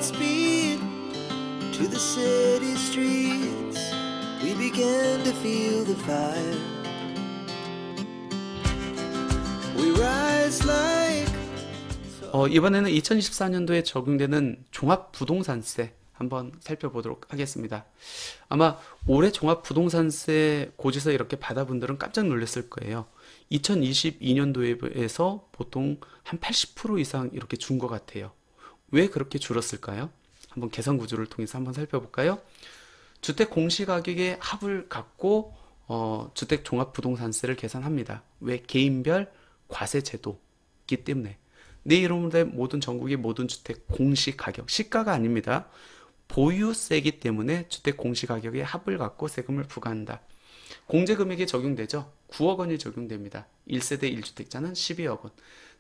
Godspeed to the city streets. We began to feel the fire. We rise like 이번에는 2024년도에 적용되는 종합부동산세 한번 살펴보도록 하겠습니다. 아마 올해 종합부동산세 고지서 이렇게 받아 분들은 깜짝 놀랐을 거예요. 2022년도에서 보통 한 80% 이상 이렇게 준 것 같아요. 왜 그렇게 줄었을까요? 한번 계산 구조를 통해서 한번 살펴볼까요? 주택 공시가격의 합을 갖고 주택 종합부동산세를 계산합니다. 왜? 개인별 과세 제도이기 때문에. 내 이름으로 모든 전국의 모든 주택 공시가격, 시가가 아닙니다. 보유세이기 때문에 주택 공시가격의 합을 갖고 세금을 부과한다. 공제금액에 적용되죠. 9억 원이 적용됩니다. 1세대 1주택자는 12억 원.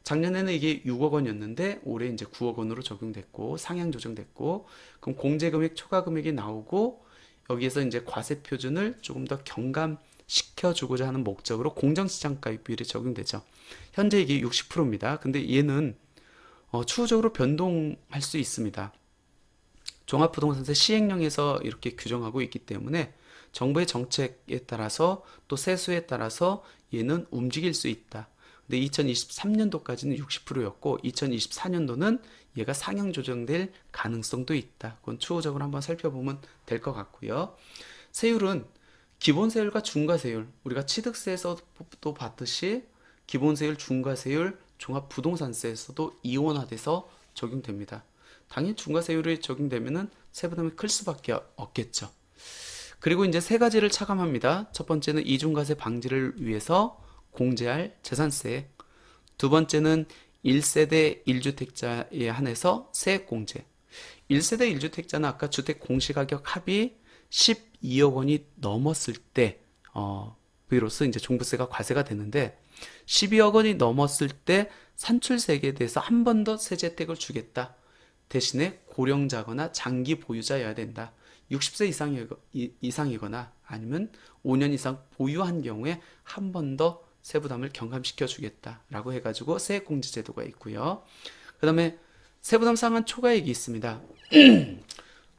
작년에는 이게 6억 원이었는데 올해 이제 9억 원으로 적용됐고 상향 조정됐고, 그럼 공제금액 초과금액이 나오고 여기에서 이제 과세 표준을 조금 더 경감시켜주고자 하는 목적으로 공정시장가액 비율이 적용되죠. 현재 이게 60%입니다. 근데 얘는 추후적으로 변동할 수 있습니다. 종합부동산세 시행령에서 이렇게 규정하고 있기 때문에 정부의 정책에 따라서 또 세수에 따라서 얘는 움직일 수 있다. 근데 2023년도까지는 60%였고 2024년도는 얘가 상향 조정될 가능성도 있다. 그건 추후적으로 한번 살펴보면 될 것 같고요. 세율은 기본세율과 중과세율, 우리가 취득세에서도 봤듯이 기본세율, 중과세율, 종합부동산세에서도 이원화돼서 적용됩니다. 당연히 중과세율이 적용되면은 세부담이 클 수밖에 없겠죠. 그리고 이제 세 가지를 차감합니다. 첫 번째는 이중과세 방지를 위해서 공제할 재산세. 두 번째는 1세대 1주택자에 한해서 세액공제. 1세대 1주택자는 아까 주택 공시가격 합이 12억 원이 넘었을 때 비로소 이제 종부세가 과세가 되는데 12억 원이 넘었을 때 산출세액에 대해서 한 번 더 세제 혜택을 주겠다. 대신에 고령자거나 장기 보유자여야 된다. 60세 이상이거나 아니면 5년 이상 보유한 경우에 한 번 더 세부담을 경감시켜 주겠다라고 해가지고 세액공제 제도가 있고요. 그 다음에 세부담 상한 초과액이 있습니다.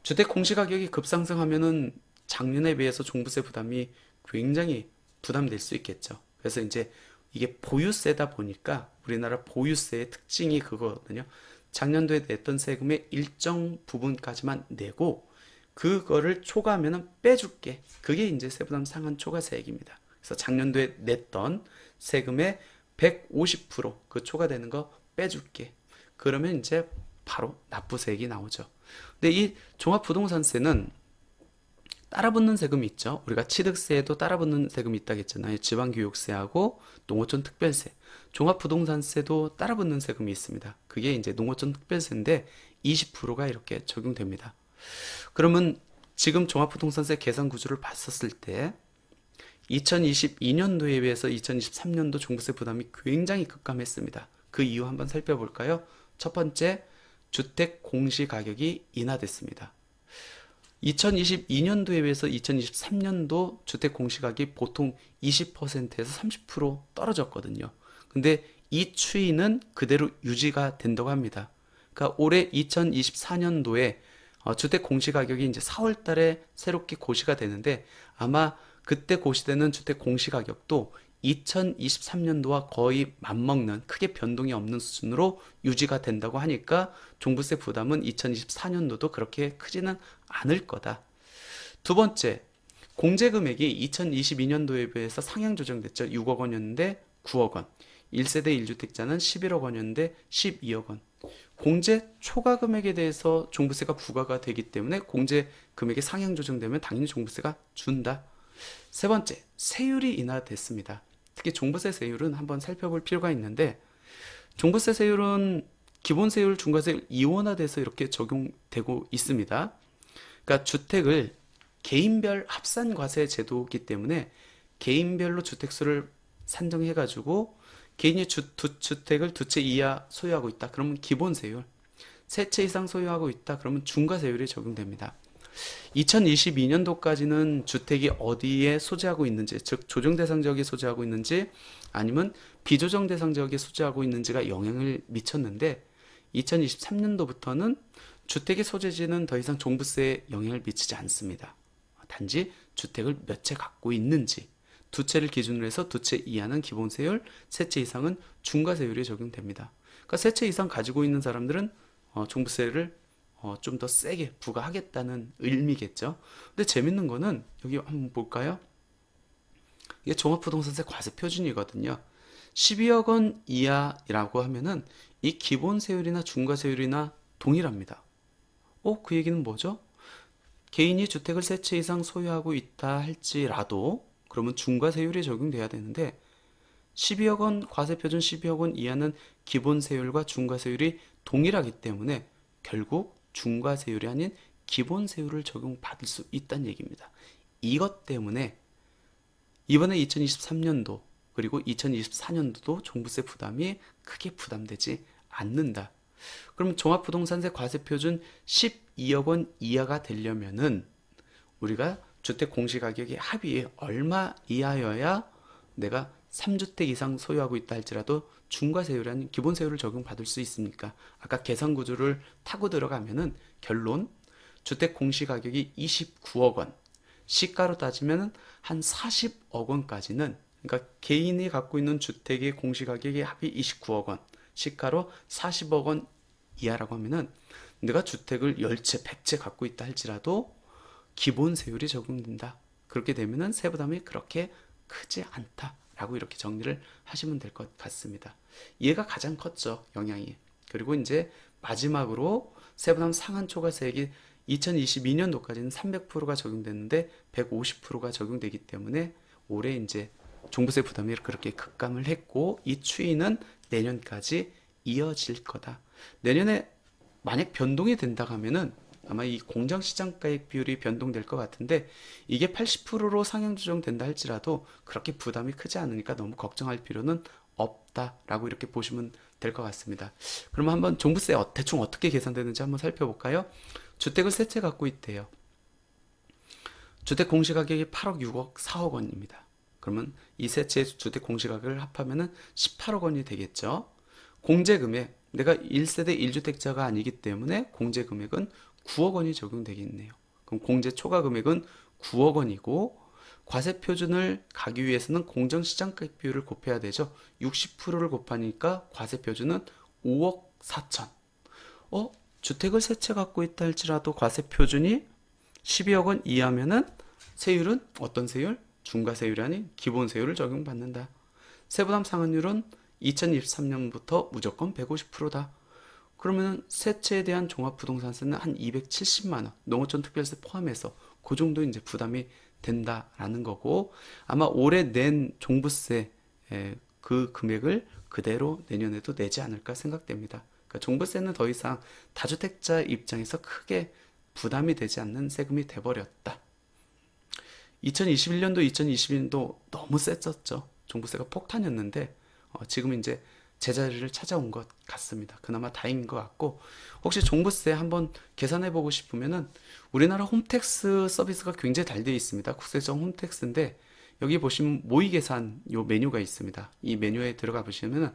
주택 공시가격이 급상승하면은 작년에 비해서 종부세 부담이 굉장히 부담될 수 있겠죠. 그래서 이제 이게 보유세다 보니까 우리나라 보유세의 특징이 그거거든요. 작년도에 냈던 세금의 일정 부분까지만 내고 그거를 초과하면은 빼줄게. 그게 이제 세부담 상한 초과세액입니다. 그래서 작년도에 냈던 세금의 150% 초과되는 거 빼줄게. 그러면 이제 바로 납부세액이 나오죠. 근데 이 종합부동산세는 따라붙는 세금이 있죠. 우리가 취득세에도 따라붙는 세금이 있다고 했잖아요. 지방교육세하고 농어촌 특별세. 종합부동산세도 따라붙는 세금이 있습니다. 그게 이제 농어촌 특별세인데 20%가 이렇게 적용됩니다. 그러면 지금 종합부동산세 계산 구조를 봤었을 때 2022년도에 비해서 2023년도 종부세 부담이 굉장히 급감했습니다. 그 이유 한번 살펴볼까요? 첫 번째, 주택 공시가격이 인하됐습니다. 2022년도에 비해서 2023년도 주택 공시가격이 보통 20%에서 30% 떨어졌거든요. 근데 이 추이는 그대로 유지가 된다고 합니다. 그러니까 올해 2024년도에 주택 공시가격이 이제 4월 달에 새롭게 고시가 되는데 아마 그때 고시되는 주택 공시가격도 2023년도와 거의 맞먹는 크게 변동이 없는 수준으로 유지가 된다고 하니까 종부세 부담은 2024년도도 그렇게 크지는 않을 거다. 두 번째, 공제금액이 2022년도에 비해서 상향 조정됐죠. 6억 원이었는데 9억 원. 1세대 1주택자는 11억 원이었는데 12억 원. 공제 초과 금액에 대해서 종부세가 부과가 되기 때문에 공제 금액이 상향 조정되면 당연히 종부세가 준다. 세 번째, 세율이 인하됐습니다. 특히 종부세 세율은 한번 살펴볼 필요가 있는데 종부세 세율은 기본세율, 중과세율 이원화돼서 이렇게 적용되고 있습니다. 그러니까 주택을 개인별 합산과세 제도이기 때문에 개인별로 주택수를 산정해가지고 개인이 두 주택을 두 채 이하 소유하고 있다. 그러면 기본세율, 세 채 이상 소유하고 있다. 그러면 중과세율이 적용됩니다. 2022년도까지는 주택이 어디에 소재하고 있는지, 즉 조정대상 지역에 소재하고 있는지 아니면 비조정대상 지역에 소재하고 있는지가 영향을 미쳤는데 2023년도부터는 주택의 소재지는 더 이상 종부세에 영향을 미치지 않습니다. 단지 주택을 몇 채 갖고 있는지, 두 채를 기준으로 해서 두 채 이하는 기본세율, 세 채 이상은 중과세율이 적용됩니다. 그러니까 세 채 이상 가지고 있는 사람들은 종부세를 좀 더 세게 부과하겠다는 의미겠죠. 근데 재밌는 거는 여기 한번 볼까요? 이게 종합부동산세 과세 표준이거든요. 12억 원 이하라고 하면은 이 기본세율이나 중과세율이나 동일합니다. 그 얘기는 뭐죠? 개인이 주택을 세 채 이상 소유하고 있다 할지라도 그러면 중과세율이 적용돼야 되는데 12억 원 과세표준 12억 원 이하는 기본세율과 중과세율이 동일하기 때문에 결국 중과세율이 아닌 기본세율을 적용받을 수 있다는 얘기입니다. 이것 때문에 이번에 2023년도 그리고 2024년도도 종부세 부담이 크게 부담되지 않는다. 그러면 종합부동산세 과세표준 12억 원 이하가 되려면은 우리가 주택 공시가격의 합의에 얼마 이하여야 내가 3주택 이상 소유하고 있다 할지라도 중과세율이 아닌 기본세율을 적용받을 수 있습니까? 아까 계산구조를 타고 들어가면은 결론 주택 공시가격이 29억 원, 시가로 따지면 한 40억 원까지는 그러니까 개인이 갖고 있는 주택의 공시가격의 합이 29억 원, 시가로 40억 원 이하라고 하면은 내가 주택을 10채, 100채 갖고 있다 할지라도 기본세율이 적용된다. 그렇게 되면은 세부담이 그렇게 크지 않다라고 이렇게 정리를 하시면 될 것 같습니다. 얘가 가장 컸죠, 영향이. 그리고 이제 마지막으로 세부담 상한 초과세액이 2022년도까지는 300%가 적용됐는데 150%가 적용되기 때문에 올해 이제 종부세 부담이 그렇게 급감을 했고 이 추이는 내년까지 이어질 거다. 내년에 만약 변동이 된다고 하면은 아마 이 공정시장가액 비율이 변동될 것 같은데 이게 80%로 상향 조정된다 할지라도 그렇게 부담이 크지 않으니까 너무 걱정할 필요는 없다라고 이렇게 보시면 될 것 같습니다. 그러면 한번 종부세 대충 어떻게 계산되는지 한번 살펴볼까요? 주택을 세 채 갖고 있대요. 주택 공시가격이 8억, 6억, 4억 원입니다. 그러면 이 세 채의 주택 공시가격을 합하면은 18억 원이 되겠죠. 공제금액, 내가 1세대 1주택자가 아니기 때문에 공제금액은 9억 원이 적용되겠네요. 그럼 공제 초과 금액은 9억 원이고 과세표준을 가기 위해서는 공정시장가액 비율을 곱해야 되죠. 60%를 곱하니까 과세표준은 5억 4천. 주택을 세 채 갖고 있다 할지라도 과세표준이 12억 원 이하면은 세율은 어떤 세율? 중과세율이 아닌 기본세율을 적용받는다. 세부담 상한율은 2023년부터 무조건 150%다. 그러면 세 채에 대한 종합부동산세는 한 270만 원, 농어촌 특별세 포함해서 그 정도 이제 부담이 된다라는 거고 아마 올해 낸 종부세 그 금액을 그대로 내년에도 내지 않을까 생각됩니다. 그러니까 종부세는 더 이상 다주택자 입장에서 크게 부담이 되지 않는 세금이 돼버렸다. 2021년도, 2022년도 너무 셌었죠. 종부세가 폭탄이었는데 지금 이제 제자리를 찾아온 것 같습니다. 그나마 다행인 것 같고 혹시 종부세 한번 계산해 보고 싶으면은 우리나라 홈택스 서비스가 굉장히 잘 되어 있습니다. 국세청 홈택스인데 여기 보시면 모의 계산 요 메뉴가 있습니다. 이 메뉴에 들어가 보시면은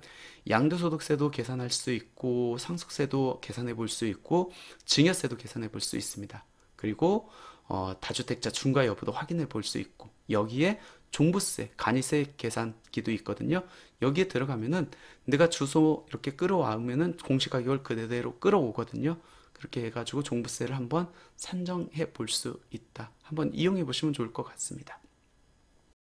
양도소득세도 계산할 수 있고 상속세도 계산해 볼 수 있고 증여세도 계산해 볼 수 있습니다. 그리고 다주택자 중과 여부도 확인해 볼 수 있고 여기에 종부세, 간이세 계산기도 있거든요. 여기에 들어가면은 내가 주소 이렇게 끌어와오면은 공시가격을 그대로 끌어오거든요. 그렇게 해가지고 종부세를 한번 산정해 볼 수 있다. 한번 이용해 보시면 좋을 것 같습니다.